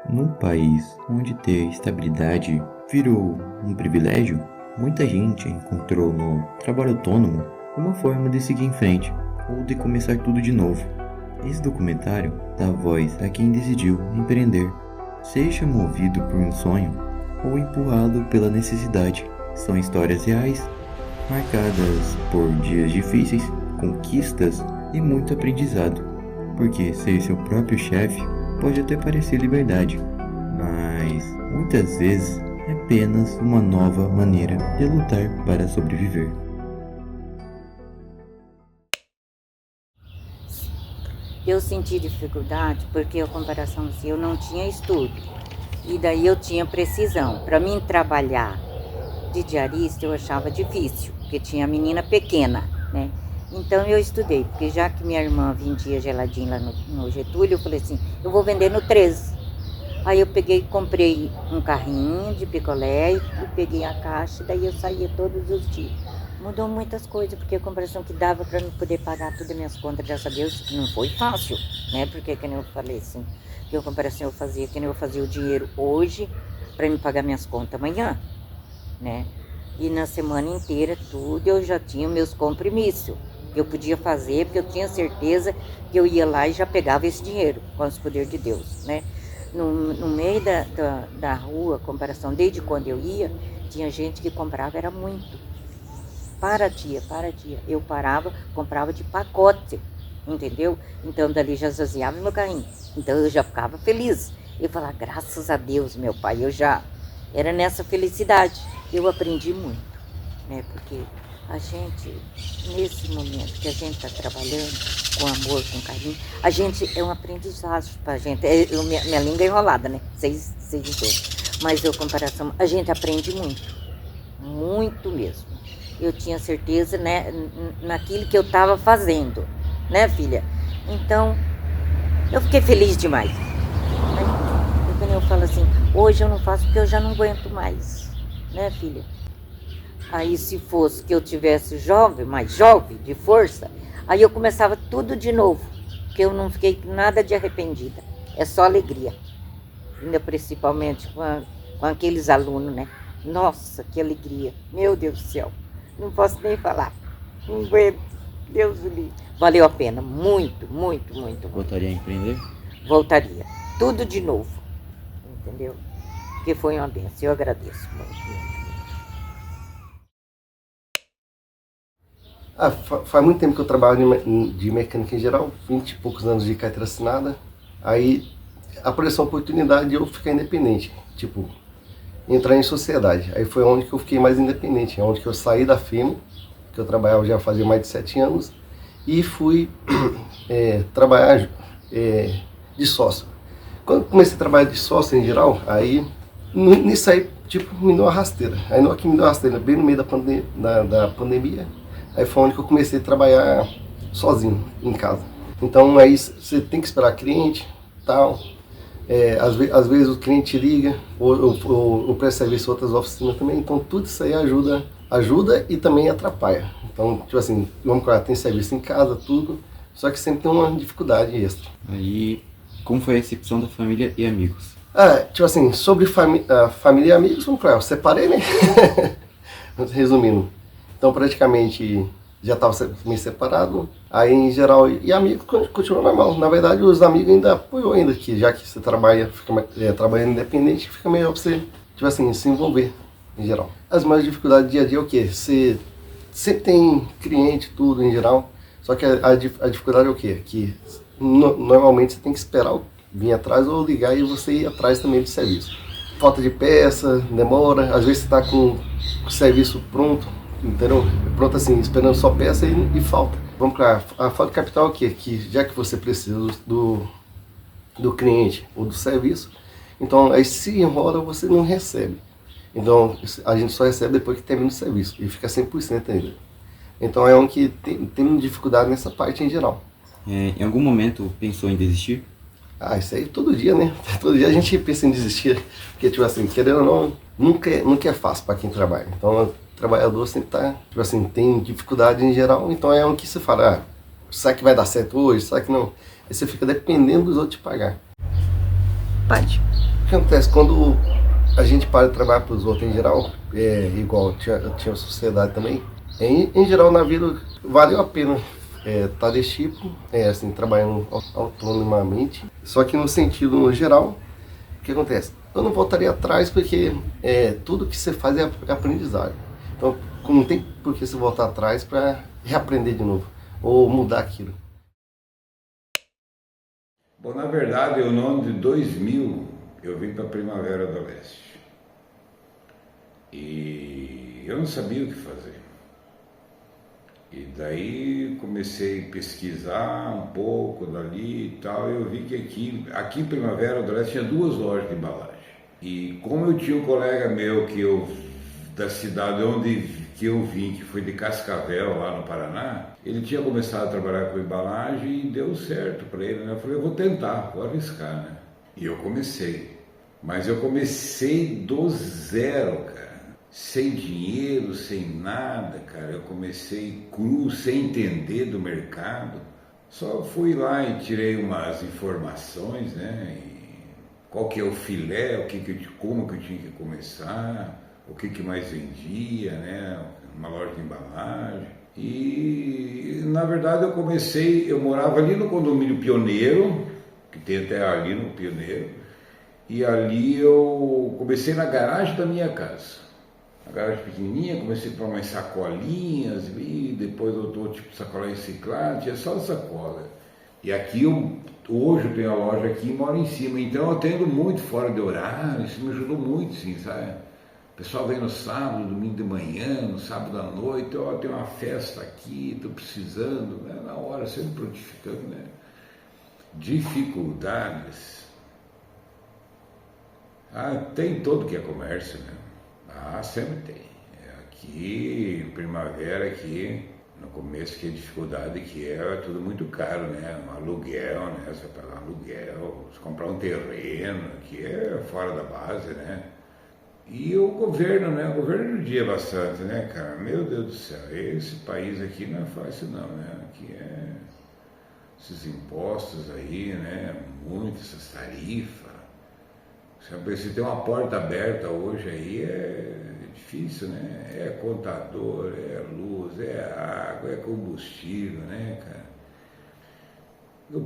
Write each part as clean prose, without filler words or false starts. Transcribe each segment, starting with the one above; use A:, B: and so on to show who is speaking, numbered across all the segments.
A: Num país onde ter estabilidade virou um privilégio, muita gente encontrou no trabalho autônomo uma forma de seguir em frente ou de começar tudo de novo. Esse documentário dá voz a quem decidiu empreender, seja movido por um sonho ou empurrado pela necessidade. São histórias reais, marcadas por dias difíceis, conquistas e muito aprendizado, porque ser seu próprio chefe pode até parecer liberdade, mas muitas vezes é apenas uma nova maneira de lutar para sobreviver.
B: Eu senti dificuldade porque a comparação assim, eu não tinha estudo e daí eu tinha precisão. Para mim trabalhar de diarista eu achava difícil, porque tinha menina pequena, né? Então eu estudei, porque já que minha irmã vendia geladinho lá no Getúlio, eu falei assim, eu vou vender no 13. Aí eu peguei, comprei um carrinho de picolé e peguei a caixa, e daí eu saía todos os dias. Mudou muitas coisas, porque a comparação que dava para eu poder pagar todas as minhas contas, graças a Deus, não foi fácil, né? Porque, que nem eu falei assim, que a comparação eu fazia, que nem eu fazia o dinheiro hoje para me pagar minhas contas amanhã, né? E na semana inteira, tudo, eu já tinha meus compromissos. Eu podia fazer, porque eu tinha certeza que eu ia lá e já pegava esse dinheiro, com os poderes de Deus, né? No meio da rua, comparação, desde quando eu ia, tinha gente que comprava, era muito. Para tia. Eu parava, comprava de pacote, entendeu? Então dali já esvaziava meu carrinho. Então eu já ficava feliz. Eu falava, graças a Deus, meu pai, eu já era nessa felicidade. Eu aprendi muito, né? Porque a gente, nesse momento que a gente está trabalhando, com amor, com carinho, a gente é um aprendizado para a gente. Minha língua é enrolada, né? Vocês entendem. Mas eu, comparação, a gente aprende muito, muito mesmo. Eu tinha certeza, né, naquilo que eu estava fazendo, né, filha? Então, eu fiquei feliz demais. Né? Quando eu falo assim, hoje eu não faço porque eu já não aguento mais, né, filha? Aí se fosse que eu tivesse jovem, mais jovem, de força, aí eu começava tudo de novo, porque eu não fiquei nada de arrependida. É só alegria. Ainda principalmente com aqueles alunos, né? Nossa, que alegria. Meu Deus do céu. Não posso nem falar. Não aguento. Deus o livre. Valeu a pena. Muito, muito, muito, muito.
A: Voltaria a empreender?
B: Voltaria. Tudo de novo. Entendeu? Porque foi uma benção. Eu agradeço muito.
C: Faz muito tempo que eu trabalho de mecânica em geral, 20 e poucos anos de carteira assinada. Aí apareceu a oportunidade de eu ficar independente, tipo, entrar em sociedade. Aí foi onde que eu fiquei mais independente, onde que eu saí da firma, que eu trabalhava já fazia mais de 7 anos, e fui trabalhar de sócio. Quando comecei a trabalhar de sócio em geral, aí nisso aí, tipo, me deu uma rasteira. Aí não é que me deu uma rasteira, bem no meio da pandemia, aí foi onde que eu comecei a trabalhar sozinho, em casa. Então aí você tem que esperar cliente, tal. Às vezes o cliente liga, ou presta serviço em outras oficinas também, então tudo isso aí ajuda e também atrapalha. Então, tipo assim, vamos falar, tem serviço em casa, tudo, só que sempre tem uma dificuldade extra.
A: Aí, como foi a recepção da família e amigos?
C: Tipo assim, sobre família e amigos, vamos falar, eu separei, né? Resumindo, então praticamente já estava meio separado, aí em geral, e amigos continua normal. Na verdade, os amigos ainda apoiam ainda, que já que você trabalha, trabalhando independente, fica melhor para você, tipo assim, se envolver, em geral. As maiores dificuldades do dia a dia é o quê? Você sempre tem cliente, tudo, em geral, só que a dificuldade é o quê? Que normalmente você tem que esperar vir atrás ou ligar e você ir atrás também do serviço. Falta de peça, demora, às vezes você está com o serviço pronto, entendeu? Pronto assim, esperando só peça e falta. Vamos para a falta de capital aqui, que já que você precisa do cliente ou do serviço, então aí se enrola você não recebe. Então a gente só recebe depois que termina o serviço e fica 100% ainda. Então é um que tem dificuldade nessa parte em geral.
A: Em algum momento pensou em desistir?
C: Isso aí todo dia, né? Todo dia a gente pensa em desistir, porque, tipo assim, querendo ou não, nunca é fácil para quem trabalha. Então, o trabalhador sempre tá, tipo assim, tem dificuldade em geral, então é um que você fala, será que vai dar certo hoje? Será que não? Aí você fica dependendo dos outros te pagar.
D: Pode.
C: O que acontece quando a gente para de trabalhar para os outros em geral, igual eu tinha sociedade também, em geral na vida valeu a pena estar desse tipo, assim, trabalhando autonomamente, só que no sentido no geral, o que acontece? Eu não voltaria atrás porque tudo que você faz é aprendizagem. Então não tem por que você voltar atrás para reaprender de novo, ou mudar aquilo.
E: Bom, na verdade, no ano de 2000, eu vim para a Primavera do Leste. E eu não sabia o que fazer. E daí comecei a pesquisar um pouco dali e tal, e eu vi que aqui em Primavera do Leste tinha 2 lojas de embalagem. E como eu tinha um colega meu da cidade que eu vim, que foi de Cascavel, lá no Paraná, ele tinha começado a trabalhar com embalagem e deu certo para ele, né? Eu falei, eu vou tentar, vou arriscar, né? E eu comecei. Mas eu comecei do zero, cara. Sem dinheiro, sem nada, cara. Eu comecei cru, sem entender do mercado. Só fui lá e tirei umas informações, né? Qual que é o filé, como que eu tinha que começar, o que mais vendia, né? Uma loja de embalagem. E na verdade eu morava ali no condomínio Pioneiro, que tem até ali no Pioneiro, e ali eu comecei na garagem da minha casa. A garagem pequenininha, comecei a comprar umas sacolinhas, e depois outro tipo de sacola reciclada, tinha só sacola. E aqui hoje eu tenho a loja aqui e moro em cima, então eu atendo muito fora de horário, isso me ajudou muito, sim, sabe? O pessoal vem no sábado, domingo de manhã, no sábado à noite, tem uma festa aqui, estou precisando, né? Na hora, sempre prontificando, né? Dificuldades. Tem todo que é comércio, né? Sempre tem. Aqui, Primavera, aqui, no começo, que a dificuldade que é tudo muito caro, né? Um aluguel, né? Você pagar um aluguel, você comprar um terreno, que é fora da base, né? E o governo, né? O governo judia bastante, né, cara? Meu Deus do céu, esse país aqui não é fácil não, né? Aqui esses impostos aí, né? Muito, essas tarifas. Se tem uma porta aberta hoje aí é difícil, né? É contador, é luz, é água, é combustível, né, cara? O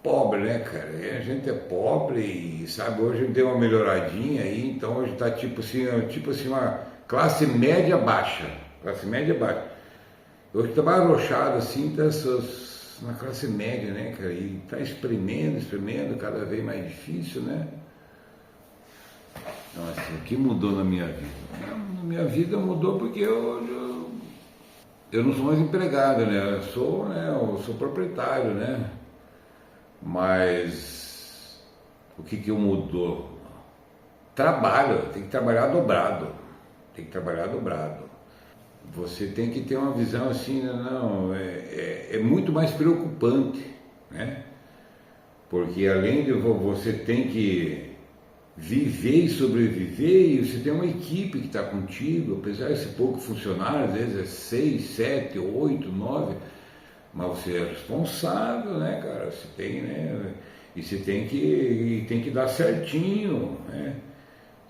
E: pobre, né, cara? A gente é pobre e, sabe, hoje a gente tem uma melhoradinha aí, então hoje tá tipo assim, uma classe média baixa. Hoje tá mais arrochado assim, tá na classe média, né, cara? E tá espremendo, cada vez mais difícil, né? Então, assim, o que mudou na minha vida? Na minha vida mudou porque eu não sou mais empregado, né? Eu sou proprietário, né? Mas o que mudou? Trabalho, tem que trabalhar dobrado. Você tem que ter uma visão assim, é muito mais preocupante, né? Porque além de você tem que viver e sobreviver, e você tem uma equipe que está contigo, apesar de ser pouco funcionário, às vezes é 6, 7, 8, 9, mas você é responsável, né, cara? Você tem, né? E você tem que dar certinho, né?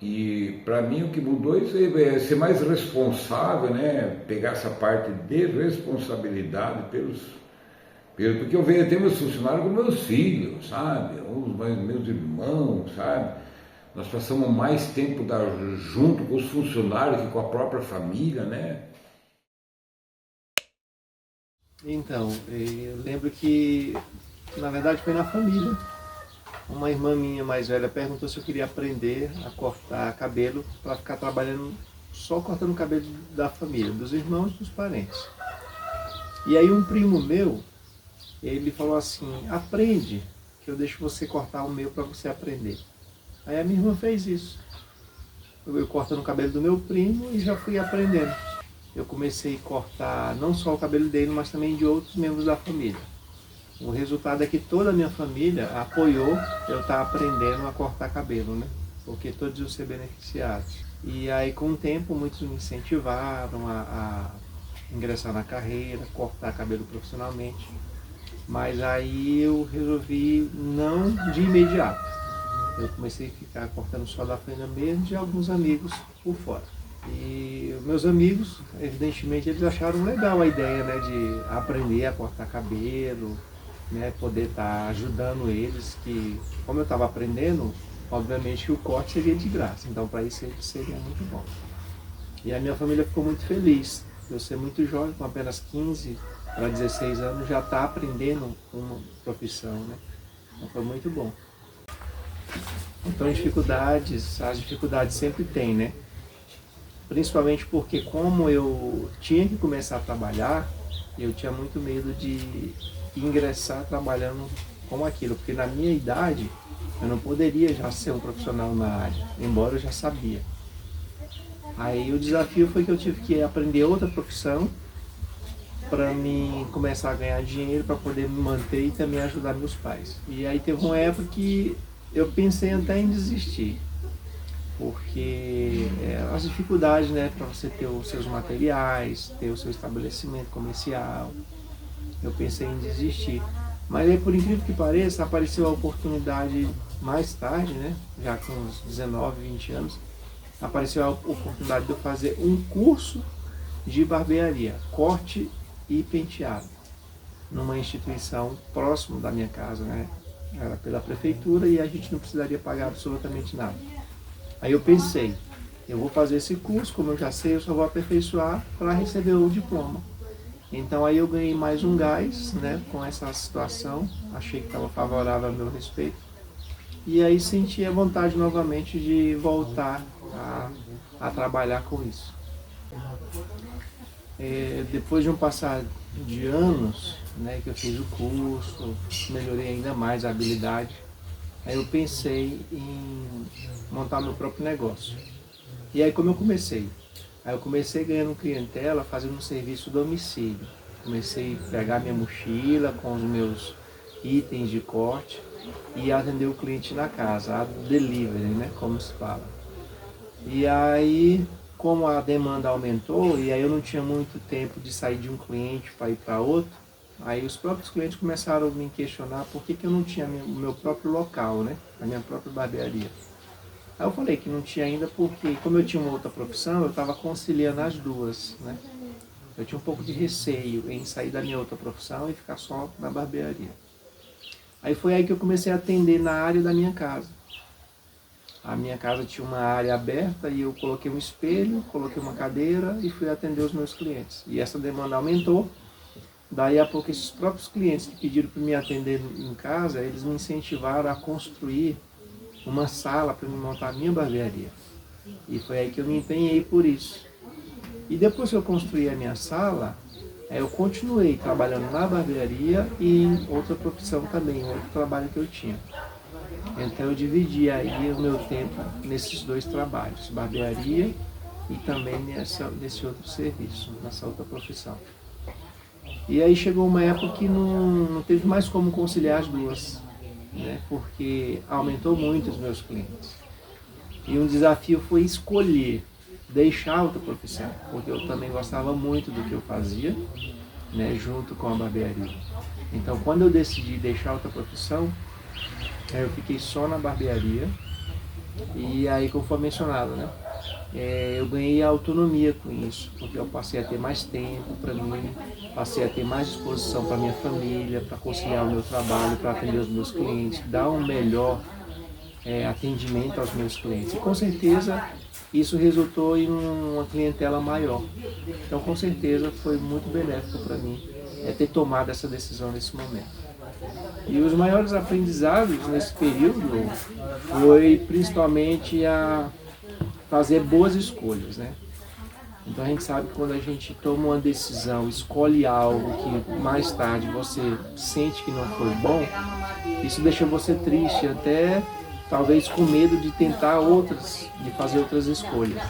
E: E para mim o que mudou isso aí é ser mais responsável, né? Pegar essa parte de responsabilidade porque eu venho ter meus funcionários com meus filhos, sabe? Meus irmãos, sabe? Nós passamos mais tempo junto com os funcionários que com a própria família, né?
D: Então, eu lembro que, na verdade, foi na família. Uma irmã minha mais velha perguntou se eu queria aprender a cortar cabelo para ficar trabalhando só cortando o cabelo da família, dos irmãos e dos parentes. E aí um primo meu, ele falou assim, aprende, que eu deixo você cortar o meu para você aprender. Aí a minha irmã fez isso. Eu cortando o cabelo do meu primo e já fui aprendendo. Eu comecei a cortar não só o cabelo dele, mas também de outros membros da família. O resultado é que toda a minha família apoiou eu estar aprendendo a cortar cabelo, né? Porque todos iam ser beneficiados. E aí com o tempo muitos me incentivaram a ingressar na carreira, cortar cabelo profissionalmente. Mas aí eu resolvi não de imediato. Eu comecei a ficar cortando só da faina mesmo de alguns amigos por fora. E os meus amigos, evidentemente, eles acharam legal a ideia, né, de aprender a cortar cabelo, né, poder estar ajudando eles, que como eu estava aprendendo, obviamente que o corte seria de graça, então para isso seria muito bom. E a minha família ficou muito feliz, eu ser muito jovem, com apenas 15 para 16 anos, já está aprendendo uma profissão, né? Então foi muito bom. Então as dificuldades sempre tem, né? Principalmente porque como eu tinha que começar a trabalhar, eu tinha muito medo de ingressar trabalhando com aquilo, porque na minha idade eu não poderia já ser um profissional na área, embora eu já sabia. Aí o desafio foi que eu tive que aprender outra profissão para mim começar a ganhar dinheiro, para poder me manter e também ajudar meus pais. E aí teve uma época que eu pensei até em desistir, porque as dificuldades, né, para você ter os seus materiais, ter o seu estabelecimento comercial, eu pensei em desistir. Mas aí, por incrível que pareça, apareceu a oportunidade mais tarde, né, já com uns 19, 20 anos, apareceu a oportunidade de eu fazer um curso de barbearia, corte e penteado, numa instituição próximo da minha casa, né? Era pela prefeitura e a gente não precisaria pagar absolutamente nada. Aí eu pensei, eu vou fazer esse curso, como eu já sei, eu só vou aperfeiçoar para receber o diploma. Então aí eu ganhei mais um gás, né, com essa situação, achei que estava favorável ao meu respeito. E aí senti a vontade novamente de voltar a trabalhar com isso. Depois de um passar de anos, né, que eu fiz o curso, melhorei ainda mais a habilidade, aí eu pensei em montar meu próprio negócio. E aí como eu comecei? Aí eu comecei ganhando clientela, fazendo um serviço domicílio. Comecei a pegar minha mochila com os meus itens de corte e atender o cliente na casa, a delivery, né, como se fala. E aí, como a demanda aumentou, e aí eu não tinha muito tempo de sair de um cliente para ir para outro, aí os próprios clientes começaram a me questionar por que eu não tinha o meu próprio local, né, a minha própria barbearia. Aí eu falei que não tinha ainda porque, como eu tinha uma outra profissão, eu estava conciliando as duas, né. Eu tinha um pouco de receio em sair da minha outra profissão e ficar só na barbearia. Aí foi aí que eu comecei a atender na área da minha casa. A minha casa tinha uma área aberta e eu coloquei um espelho, coloquei uma cadeira e fui atender os meus clientes. E essa demanda aumentou. Daí a pouco esses próprios clientes que pediram para me atender em casa, eles me incentivaram a construir uma sala para me montar a minha barbearia. E foi aí que eu me empenhei por isso. E depois que eu construí a minha sala, eu continuei trabalhando na barbearia e em outra profissão também, outro trabalho que eu tinha. Então eu dividi aí o meu tempo nesses dois trabalhos, barbearia e também nesse outro serviço, nessa outra profissão. E aí chegou uma época que não teve mais como conciliar as duas, né? Porque aumentou muito os meus clientes. E um desafio foi escolher deixar outra profissão, porque eu também gostava muito do que eu fazia, né, junto com a barbearia. Então quando eu decidi deixar outra profissão, eu fiquei só na barbearia e aí, como foi mencionado, né, eu ganhei autonomia com isso, porque eu passei a ter mais tempo para mim, passei a ter mais disposição para minha família, para conciliar o meu trabalho, para atender os meus clientes, dar um melhor atendimento aos meus clientes. E com certeza isso resultou em uma clientela maior. Então com certeza foi muito benéfico para mim ter tomado essa decisão nesse momento. E os maiores aprendizados nesse período foi principalmente a fazer boas escolhas, né? Então a gente sabe que quando a gente toma uma decisão, escolhe algo que mais tarde você sente que não foi bom, isso deixa você triste, até talvez com medo de tentar de fazer outras escolhas.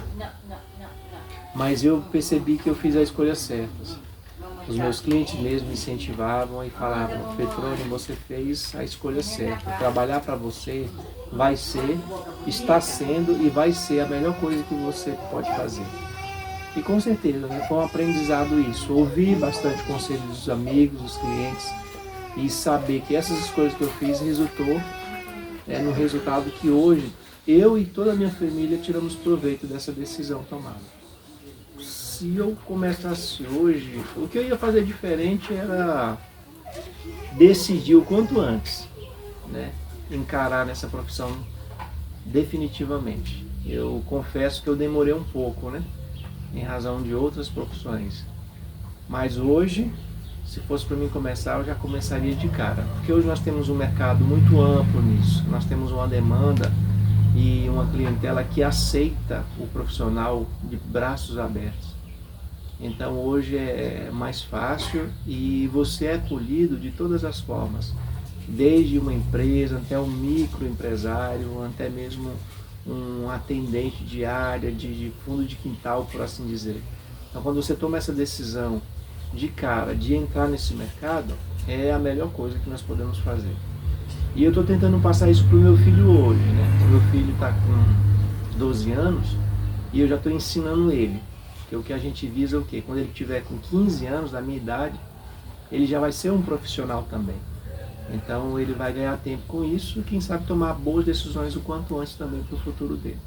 D: Mas eu percebi que eu fiz a escolha certa. Os meus clientes mesmo me incentivavam e falavam: Petrônio, você fez a escolha certa. Trabalhar para você vai ser, está sendo e vai ser a melhor coisa que você pode fazer. E com certeza, né, foi um aprendizado isso. Ouvir bastante conselhos dos amigos, dos clientes e saber que essas escolhas que eu fiz resultou no resultado que hoje eu e toda a minha família tiramos proveito dessa decisão tomada. Se eu começasse hoje, o que eu ia fazer diferente era decidir o quanto antes, né, encarar nessa profissão definitivamente. Eu confesso que eu demorei um pouco, né, em razão de outras profissões. Mas hoje, se fosse para mim começar, eu já começaria de cara. Porque hoje nós temos um mercado muito amplo nisso. Nós temos uma demanda e uma clientela que aceita o profissional de braços abertos. Então hoje é mais fácil e você é acolhido de todas as formas. Desde uma empresa até um microempresário, até mesmo um atendente de área, de fundo de quintal, por assim dizer. Então quando você toma essa decisão de cara, de entrar nesse mercado, é a melhor coisa que nós podemos fazer. E eu estou tentando passar isso para o meu filho hoje, né? O meu filho está com 12 anos e eu já estou ensinando ele. Porque o que a gente visa é o quê? Quando ele tiver com 15 anos, da minha idade, ele já vai ser um profissional também. Então ele vai ganhar tempo com isso e quem sabe tomar boas decisões o quanto antes também para o futuro dele.